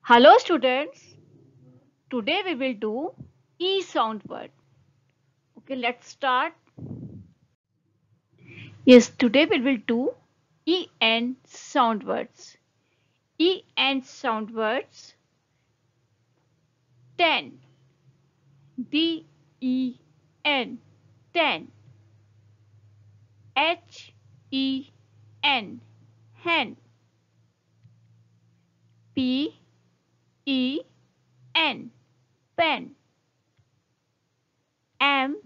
Hello students, today we will do E sound word. Okay, let's start. Yes, today we will do EN sound words. EN sound words 10. DEN 10. HEN hen. PEN pen. MEN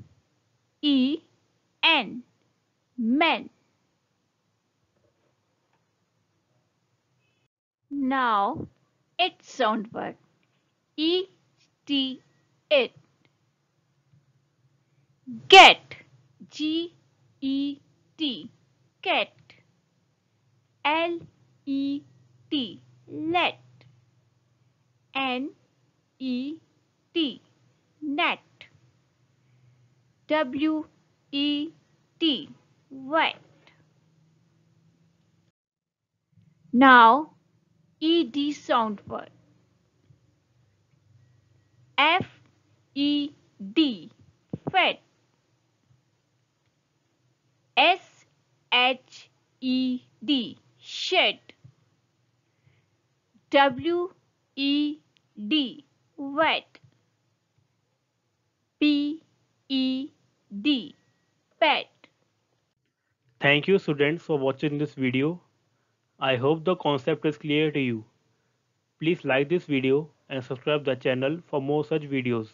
men. Now it sound word. ET it. Get. GET cat. LET let. NET net. WET wet. Now ED sound word. FED fed. SHED shed. WED wet. PED pet. Thank you students for watching this video. I hope the concept is clear to you. Please like this video and subscribe the channel for more such videos.